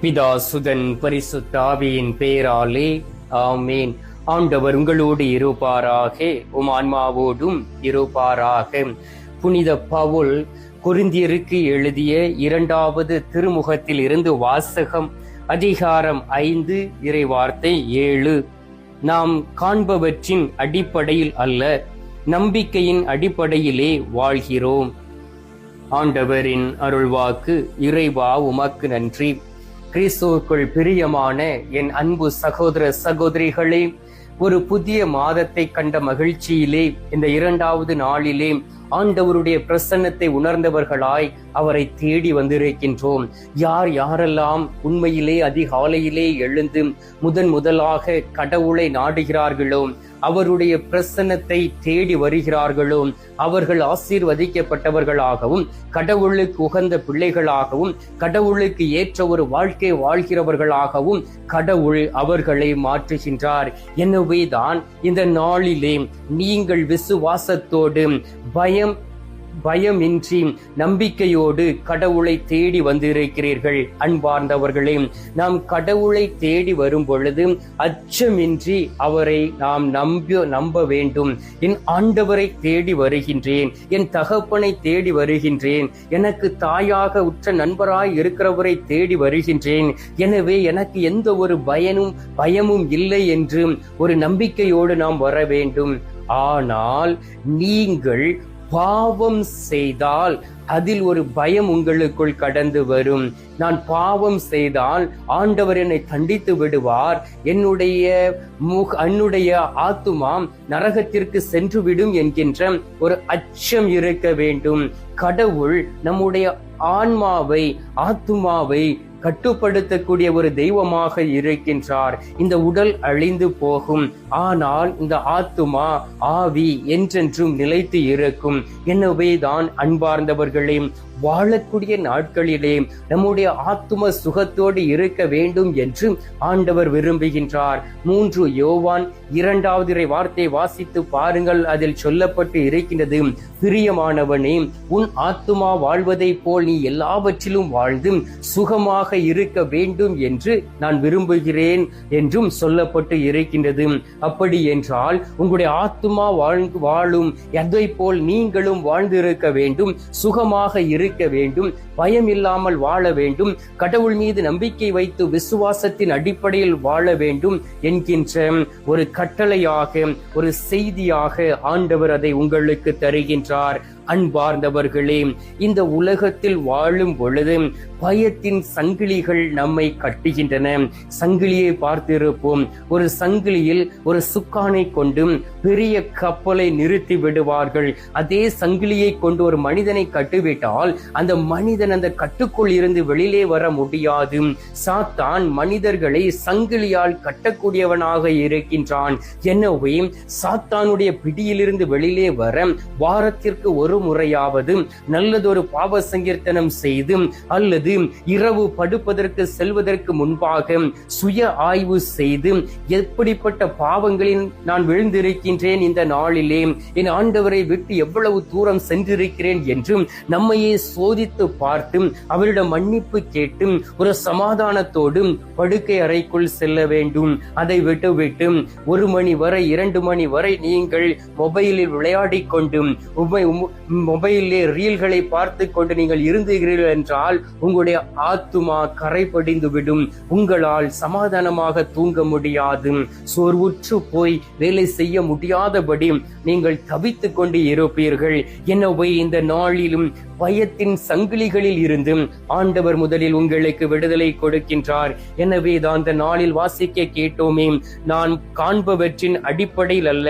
பிதா சுதன் பரிசுத்த ஆவியின் பேராலே ஆமேன். ஆண்டவர் உங்களோடு இருப்பாராக, உம் ஆன்மாவோடும் இருப்பாராக. புனித பவுல் கொரிந்தியருக்கு எழுதிய 2வது திருமுகத்தில் இருந்து வாசகம். அதிகாரம் 5, இறைவார்த்தை 7. நாம் காண்பவற்றின் அடிப்படையில் அல்ல, நம்பிக்கையின் அடிப்படையிலே வாழ்கிறோம். ஆண்டவரின் அருள்வாக்கு. இறைவா உமக்கு நன்றி. கிறிஸ்துவுக்குள் பிரியமான என் அன்பு சகோதர சகோதரிகளே, ஒரு புதிய மாதத்தை கண்ட மகிழ்ச்சியிலே இந்த 2வது நாளிலே ஆண்டவருடைய பிரசன்னத்தை உணர்ந்தவர்களாய் அவரை தேடி வந்திருக்கின்றோம். யாரெல்லாம் உண்மையிலே அதிகாலையிலே எழுந்து முதலாக கடவுளை நாடுகிறார்களோ, அவருடைய பிரசன்னத்தை தேடி வருகிறார்களோ, அவர்கள் ஆசீர்வதிக்கப்பட்டவர்களாகவும் கடவுளுக்கு உகந்த பிள்ளைகளாகவும் கடவுளுக்கு ஏற்ற ஒரு வாழ்க்கை வாழ்கிறவர்களாகவும் கடவுள் அவர்களை மாற்றுகின்றார். எனவேதான் இந்த நாளிலே நீங்கள் விசுவாசத்தோடு பயமின்றி நம்பிக்கையோடு கடவுளை தேடி வந்திருக்கிறீர்கள். அன்பார்ந்தவர்களே, நாம் கடவுளை தேடி வரும் பொழுது அச்சமின்றி அவரை நாம் நம்ப வேண்டும். என் ஆண்டவரை தேடி வருகின்றேன், என் தகப்பனை தேடி வருகின்றேன், எனக்கு தாயாக உற்ற நண்பராய் இருக்கிறவரை தேடி வருகின்றேன். எனவே எனக்கு எந்த ஒரு பயமும் இல்லை என்று ஒரு நம்பிக்கையோடு நாம் வர வேண்டும். ஆனால் நீங்கள் பாவம் செய்தால் அதில் ஒரு பயம் உங்களுக்குள் கடந்து வரும். நான் பாவம் செய்தால் ஆண்டவர் என்னை தண்டித்து விடுவார், என்னுடைய ஆத்துமா நரகத்திற்கு சென்று விடும் என்கின்ற ஒரு அச்சம் இருக்க வேண்டும். கடவுள் நம்முடைய ஆத்துமாவை கட்டுப்படுத்தக்கூடிய ஒரு தெய்வமாக இருக்கின்றார். இந்த உடல் அழிந்து போகும், ஆனால் இந்த ஆத்துமா ஆவி என்றென்றும் நிலைத்து இருக்கும். எனவேதான் அன்பார்ந்தவர்களே, வாழக்கூடிய நாட்களிலே நம்முடைய ஆத்தும சுகத்தோடு இருக்க வேண்டும் என்று ஆண்டவர் விரும்புகின்றார். 3 யோவான் 2வது வார்த்தையை வாசித்து பாருங்கள். அதில் சொல்லப்பட்டு இருக்கின்றது, பிரியமானவனே, உன் ஆத்துமா வாழ்வதை போல் நீ எல்லாவற்றிலும் வாழ்ந்து சுகமாக இருக்க வேண்டும் என்று நான் விரும்புகிறேன் என்றும் சொல்லப்பட்டு இருக்கின்றது. அப்படி என்றால் உங்களுடைய ஆத்துமா வாழும் எதை போல் நீங்களும் வாழ்ந்திருக்க வேண்டும், சுகமாக இருக்க வேண்டும், பயம் இல்லாமல் வாழ வேண்டும், கடவுள் மீது நம்பிக்கை வைத்து விசுவாசத்தின் அடிப்படையில் வாழ வேண்டும் என்கின்ற ஒரு கட்டளையாக, ஒரு செய்தியாக ஆண்டவர் அதை உங்களுக்கு தருகின்றார். அன்பார்ந்தவர்களே, இந்த உலகத்தில் வாழும் பொழுது பயத்தின் சங்கிலிகள் நம்மை கட்டுகின்றன. சங்கிலியை பார்த்திருப்போம். ஒரு சங்கிலியில் ஒரு சுக்கானை கொண்டு பெரிய கப்பலை நிறுத்தி விடுவார்கள். அதே சங்கிலியை கொண்டு ஒரு மனிதனை கட்டுவிட்டால் அந்த மனிதன் அந்த கட்டுக்குள் இருந்து வெளியிலே வர முடியாது. சாத்தான் மனிதர்களை சங்கிலியால் கட்டக்கூடியவனாக இருக்கின்றான். எனவே சாத்தானுடைய பிடியிலிருந்து வெளியிலே வர வாரத்திற்கு ஒரு முறையாவது நல்லதொரு பாவ சங்கீர்த்தனம் செய்து அல்லது இரவு படுப்பதற்கு செல்வதற்கு முன்பாக சுய ஆய்வு செய்து எப்படிப்பட்ட பாவங்களில் நான் விழுந்திருக்கின்றேன், இந்த நாளிலே என் ஆண்டவரை விட்டு எவ்வளவு தூரம் சென்றிருக்கிறேன் என்று நம்மையே சோதித்து பார்த்து அவரிடம் மன்னிப்பு கேட்டு ஒரு சமாதானத்தோடு படுக்கை அறைக்குள் செல்ல வேண்டும். அதை விட்டு 1 மணி வரை 2 மணி வரை நீங்கள் மொபைலில் விளையாடி கொண்டு மொபைலிலே ரீல்களை பார்த்து கொண்டு நீங்கள் இருந்தீர்கள் என்றால் உங்களுடைய ஆத்துமா கரைபடிந்து விடும். உங்களால் சமாதானமாக தூங்க முடியாது. சோர்வுற்று போய் வேலை செய்ய முடியாதபடி நீங்கள் தவித்துக் கொண்டு இருப்பீர்கள். எனவே இந்த நாளிலும் பயத்தின் சங்கிலிகளில் இருந்து ஆண்டவர் முதலில் உங்களுக்கு விடுதலை கொடுக்கின்றார். எனவே தான் இந்த நாளில் வாசிக்க கேட்டோமே, நான் காண்பவற்றின் அடிப்படையில் அல்ல,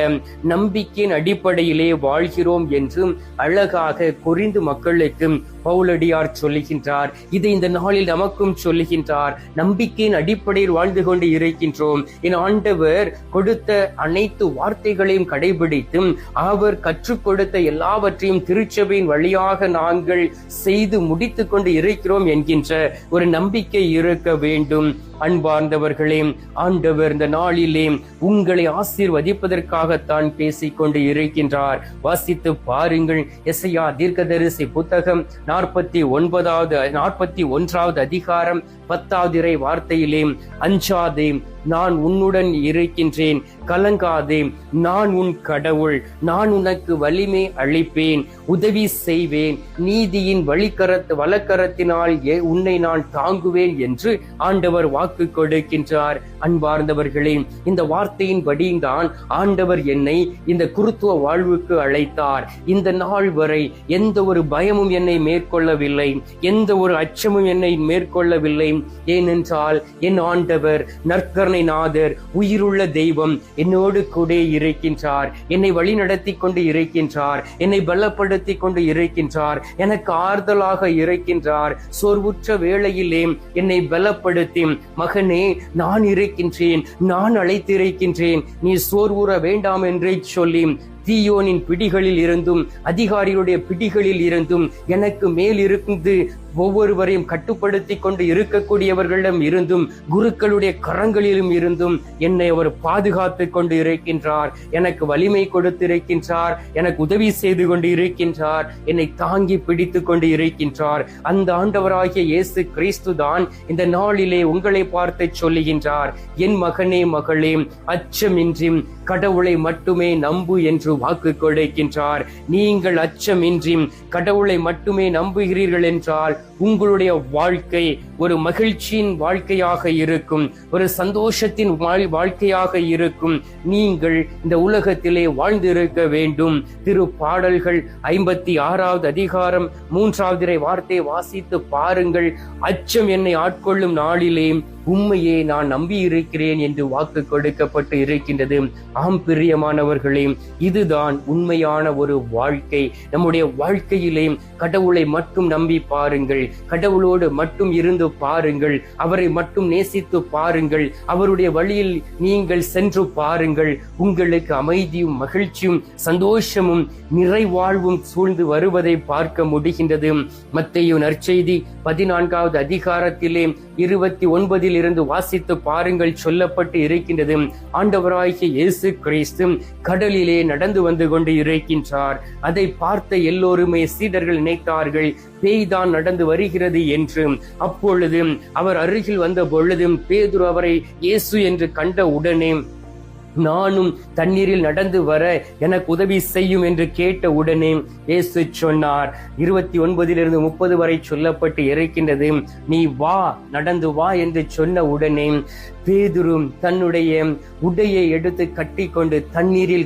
நம்பிக்கையின் அடிப்படையிலே வாழ்கிறோம் என்று அழகாக கொரிந்து மக்களுக்கு பவுலடியார் சொல்லுகின்றார். இதை இந்த நாளில் நமக்கும் சொல்லுகின்றார். நம்பிக்கையின் அடிப்படையில் வாழ்ந்து கொண்டு இருக்கின்றோம். என் ஆண்டவர் கொடுத்த அனைத்து வார்த்தைகளையும் கடைபிடித்து அவர் கற்றுக் கொடுத்த எல்லாவற்றையும் திருச்சபையின் வழியாக நாங்கள் செய்து முடித்துக் கொண்டு இருக்கிறோம் என்கின்ற ஒரு நம்பிக்கை இருக்க வேண்டும். அன்பார்ந்தவர்களே, ஆண்டவர் இந்த நாளிலே உங்களை ஆசீர்வதிப்பதற்காகத்தான் பேசிக்கொண்டு இருக்கின்றார். வாசித்து பாருங்கள். எசையா தீர்க்கதரிசி புத்தகம் 41வது அதிகாரம் 10வது இறை வார்த்தையிலே, அஞ்சாதே, நான் உன்னுடன் இருக்கின்றேன், கலங்காதே, நான் உன் கடவுள், நான் உனக்கு வலிமை அளிப்பேன், உதவி செய்வேன், நீதியின் வலக்கரத்தினால் உன்னை நான் தாங்குவேன் என்று ஆண்டவர் வாக்கு கொடுக்கின்றார். அன்பார்ந்தவர்களே, இந்த வார்த்தையின்படி தான் ஆண்டவர் என்னை இந்த குருத்துவ வாழ்வுக்கு அழைத்தார். இந்த நாள் வரை எந்த ஒரு பயமும் என்னை மேற்கொள்ளவில்லை, எந்த ஒரு அச்சமும் என்னை மேற்கொள்ளவில்லை. ஏனென்றால் என் ஆண்டவர் நற்கருணை நாதர், உயிருள்ள தெய்வம் என்னோடு கூட இருக்கின்றார், என்னை வழி நடத்தி கொண்டு இருக்கின்றார், என்னை பலப்படுத்தி கொண்டு இருக்கின்றார், எனக்கு ஆறுதலாக இருக்கின்றார். சோர்வுற்ற வேளையிலே என்னை பலப்படுத்தி, மகனே நான் இருக்கின்றேன், நான் அழைத்திருக்கின்றேன், நீ சோர்வுற வேண்டாம் என்றே சொல்லி தீயோனின் பிடிகளில் இருந்தும் அதிகாரியுடைய பிடிகளில் இருந்தும் எனக்கு மேல் இருந்து ஒவ்வொருவரையும் கட்டுப்படுத்தி கொண்டு இருக்கக்கூடியவர்களிடம் இருந்தும் குருக்களுடைய கரங்களிலும் இருந்தும் என்னை அவர் பாதுகாத்து கொண்டு இருக்கின்றார். எனக்கு வலிமை கொடுத்திருக்கின்றார், எனக்கு உதவி செய்து கொண்டு இருக்கின்றார், என்னை தாங்கி பிடித்து கொண்டு இருக்கின்றார். அந்த ஆண்டவராகிய இயேசு கிறிஸ்து தான் இந்த நாளிலே உங்களை பார்த்து சொல்லுகின்றார், என் மகனே மகளே, அச்சமின்றி கடவுளை மட்டுமே நம்பு என்று வாக்கு கொடுக்கின்றார். நீங்கள் அச்சமின்றி கடவுளை மட்டுமே நம்புகிறீர்கள் என்றால் உங்களுடைய வாழ்க்கை ஒரு மகிழ்ச்சியின் வாழ்க்கையாக இருக்கும், ஒரு சந்தோஷத்தின் வாழ்க்கையாக இருக்கும். நீங்கள் இந்த உலகத்திலே வாழ்ந்திருக்க வேண்டும். திருப்பாடல்கள் 56வது அதிகாரம் 3வது வார்த்தையை வாசித்து பாருங்கள். அச்சம் என்னை ஆட்கொள்ளும் நாளிலே உண்மையே நான் நம்பி இருக்கிறேன் என்று வாக்கு கொடுக்கப்பட்டு இருக்கின்றது. ஆம் பிரியமானவர்களே, இதுதான் உண்மையான ஒரு வாழ்க்கை. நம்முடைய வாழ்க்கையிலே கடவுளை மட்டும் நம்பி பாருங்கள், கடவுளோடு மட்டும் இருந்து பாருங்கள், அவரை மட்டும் நேசித்து பாருங்கள், அவருடைய வழியில் நீங்கள் சென்று பாருங்கள். உங்களுக்கு அமைதியும் மகிழ்ச்சியும் சந்தோஷமும் நிறைவாழ்வும் சூழ்ந்து வருவதை பார்க்க முடிகின்றது. மத்தேயு நற்செய்தி 14வது அதிகாரத்திலே 29 இருந்து வாசித்து பாருங்கள், சொல்லப்பட்டு இருக்கின்றது. ஆண்டவராகிய இயேசு கிறிஸ்து கடலிலே நடந்து வந்து கொண்டு இருக்கின்றார். அதை பார்த்த எல்லோருமே சீடர்கள் நினைத்தார்கள், பேய்தான் நடந்து வருகிறது என்று. அப்பொழுது அவர் அருகில் வந்த பொழுது பேதுரு அவரை இயேசு என்று கண்ட உடனே, நானும் தண்ணீரில் நடந்து வர எனக்கு உதவி செய்யும் என்று கேட்ட உடனே இயேசு சொன்னார். 29 30 வரை சொல்லப்பட்டு இருக்கின்றது, நீ வா, நடந்து வா என்று சொன்ன உடனே பேதுரு தன்னுடைய உடையை எடுத்து கட்டி கொண்டு தண்ணீரில்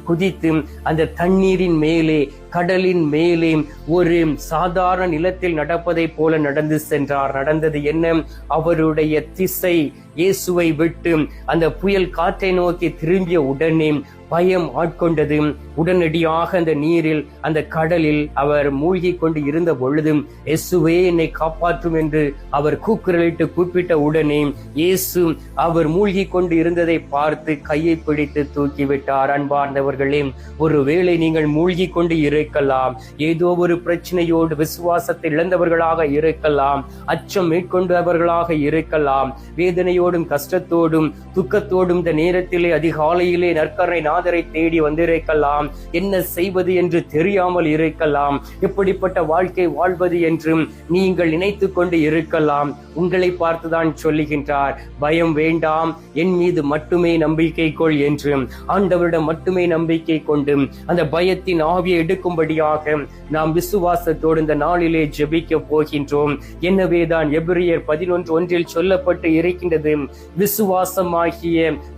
குதித்து அந்த தண்ணீரின் மேலே, கடலின் மேலே ஒரு சாதாரண நிலத்தில் நடப்பதை போல நடந்து சென்றார். நடந்தது என்ன? அவருடைய திசை இயேசுவை விட்டு அந்த புயல் காற்றை நோக்கி திரும்பிய உடனே பயம் ஆட்கொண்டது. உடனடியாக அந்த நீரில், அந்த கடலில் அவர் மூழ்கி கொண்டு இருந்த பொழுது, இயேசுவே என்னை காப்பாற்றும் என்று அவர் கூக்குரலிட்டு கூப்பிட்ட உடனே இயேசு அவர் மூழ்கி கொண்டு இருந்ததை பார்த்து கையை பிடித்து தூக்கிவிட்டார். அன்பார்ந்தவர்களே, ஒருவேளை நீங்கள் மூழ்கி கொண்டு இருக்கலாம், ஏதோ ஒரு பிரச்சனையோடு விசுவாசத்தை இழந்தவர்களாக இருக்கலாம், அச்சம் மேற்கொண்டவர்களாக இருக்கலாம், வேதனையோடும் கஷ்டத்தோடும் துக்கத்தோடும் இந்த நேரத்திலே அதிகாலையிலே நற்கரை நாதரை தேடி வந்திருக்கலாம். என்ன செய்வது என்று தெரியாமல் இருக்கலாம். எப்படிப்பட்ட வாழ்க்கை வாழ்வது என்றும் நீங்கள் நினைத்து கொண்டு இருக்கலாம். உங்களை பார்த்துதான் சொல்லுகின்றார், பயம் வேண்டாம், என் மீது மட்டுமே நம்பிக்கை கொள் என்று. ஆண்டவரிடம் மட்டுமே நம்பிக்கை கொண்டு அந்த பயத்தின் ஆவியை எடுக்கும்படியாக நாம் விசுவாசத்தோடு இந்த நாளிலே ஜெபிக்க போகின்றோம். எனவேதான் எபிரியர் 11:1 சொல்லப்பட்டு இருக்கின்றது,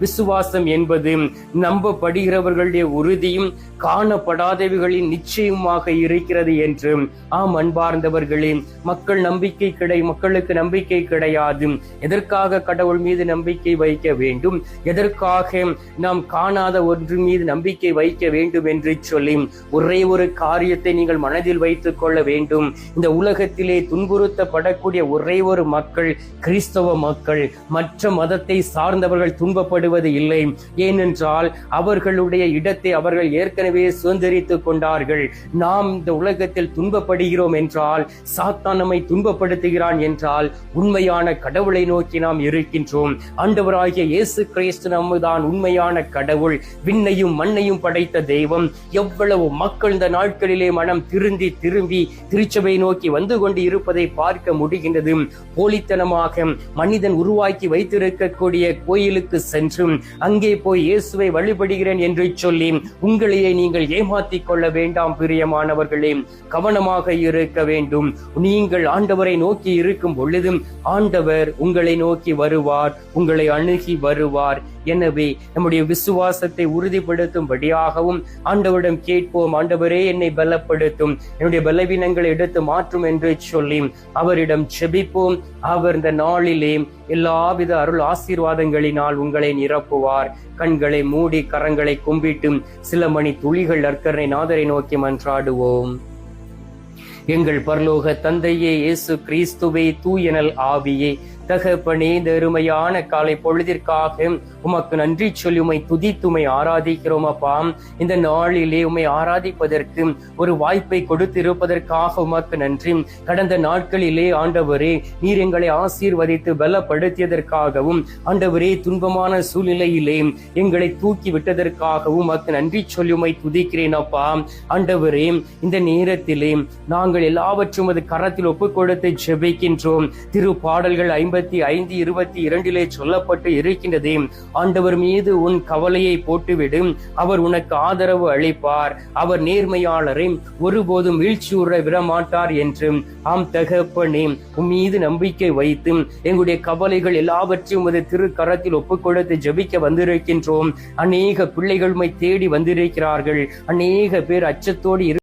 விசுவாசம் என்பது நம்பப்படுகிறவர்களுடைய உறுதியும் காணப்படாதவைகளின் நிச்சயமாக இருக்கிறது என்று. ஆம் அன்பார்ந்தவர்களே, மக்களுக்கு நம்பிக்கை கிடையாது. எதற்காக கடவுள் மீது நம்பிக்கை வைக்க வேண்டும்? எதற்காக நாம் காணாத ஒன்று மீது நம்பிக்கை வைக்க வேண்டும் என்று சொல்லி ஒரே ஒரு காரியத்தை நீங்கள் மனதில் வைத்துக் கொள்ள வேண்டும். இந்த உலகத்திலே துன்புறுத்தப்படக்கூடிய ஒரே ஒரு மக்கள் கிறிஸ்தவ மக்கள். மற்ற மதத்தை சார்ந்தவர்கள் துன்பப்படுவது இல்லை. ஏனென்றால் அவர் அவர்களுடைய இடத்தை அவர்கள் ஏற்கனவே சுதந்திரித்துக் கொண்டார்கள். நாம் இந்த உலகத்தில் துன்பப்படுகிறோம் என்றால், சாத்தான் நம்மை துன்பப்படுத்துகிறான் என்றால், உண்மையான கடவுளை நோக்கி நாம் இருக்கின்றோம். ஆண்டவராகிய இயேசு கிறிஸ்து நம்முதான் உண்மையான கடவுள், விண்ணையும் மண்ணையும் படைத்த தெய்வம். எவ்வளவு மக்கள் இந்த நாட்களிலே மனம் திரும்பி திருச்சபை நோக்கி வந்து கொண்டு இருப்பதை பார்க்க முடிகின்றது. போலித்தனமாக மனிதன் உருவாக்கி வைத்திருக்கக்கூடிய கோயிலுக்கு சென்றும் அங்கே போய் இயேசுவை வழிபடுகிறேன் என்று சொல்லி உங்களையே நீங்கள் ஏமாற்றிக் கொள்ள வேண்டாம். பிரியமானவர்களே, கவனமாக இருக்க வேண்டும். நீங்கள் ஆண்டவரை நோக்கி இருக்கும் பொழுதும் ஆண்டவர் உங்களை நோக்கி வருவார், உங்களை அணுகி வருவார். எனவே நம்முடைய விசுவாசத்தை உறுதிப்படுத்தும்படியாகவும் ஆண்டவரிடம் கேட்போம். ஆண்டவரே, என்னை பலப்படுத்தும், என்னுடைய பலவீனங்களை எடுத்து மாற்றும் என்று சொல்லி அவரிடம் செபிப்போம். அவர் இந்த நாளிலே எல்லாவித அருள் ஆசீர்வாதங்களினால் உங்களை நிரப்புவார். கண்களை மூடி கரங்களை கும்பிட்டு சில மணி துளிகள் நற்கருணை நாதரை நோக்கி மன்றாடுவோம். எங்கள் பரலோக தந்தையே, இயேசு கிறிஸ்துவே, தூயனல் ஆவியே, தகப்பனே, இந்த அருமையான காலை பொழுதிற்காக உமக்கு நன்றி சொல்லி உமை துதித்துமை ஆராதிக்கிறோம். அப்பா, இந்த நாளிலே உமை ஆராதிப்பதற்கு ஒரு வாய்ப்பை கொடுத்திருப்பதற்காக உமக்கு நன்றி. கடந்த நாட்களிலே ஆண்டவரே, நீர் எங்களை ஆசீர்வதித்து பலப்படுத்தியதற்காகவும், ஆண்டவரே, துன்பமான சூழ்நிலையிலே எங்களை தூக்கி விட்டதற்காகவும் உமக்கு நன்றி சொல்லி உமை துதிக்கிறேன். அப்பா, ஆண்டவரே, இந்த நேரத்திலே நாங்கள் எல்லாவற்றும் அது கரத்தில் ஒப்புக் கொடுத்து ஜெபிக்கின்றோம். திருப்பாடல்கள் 55:22 சொல்லப்பட்டு இருக்கின்றதே, ஆண்டவர் மீது உன் கவலையை போட்டுவிடு, அவர் உனக்கு ஆதரவு அளிப்பார், அவர் நேர்மையாளரை ஒருபோதும் வீழ்ச்சியுற விடமாட்டார் என்று. ஆம் தகப்பனே, உன் மீது நம்பிக்கை வைத்து எங்களுடைய கவலைகள் எல்லாவற்றையும் உமது திருக்கரத்தில் ஒப்புக் கொடுத்து ஜெபிக்க வந்திருக்கின்றோம். அநேக பிள்ளைகள் உம்மை தேடி வந்திருக்கிறார்கள். அநேக பேர் அச்சத்தோடு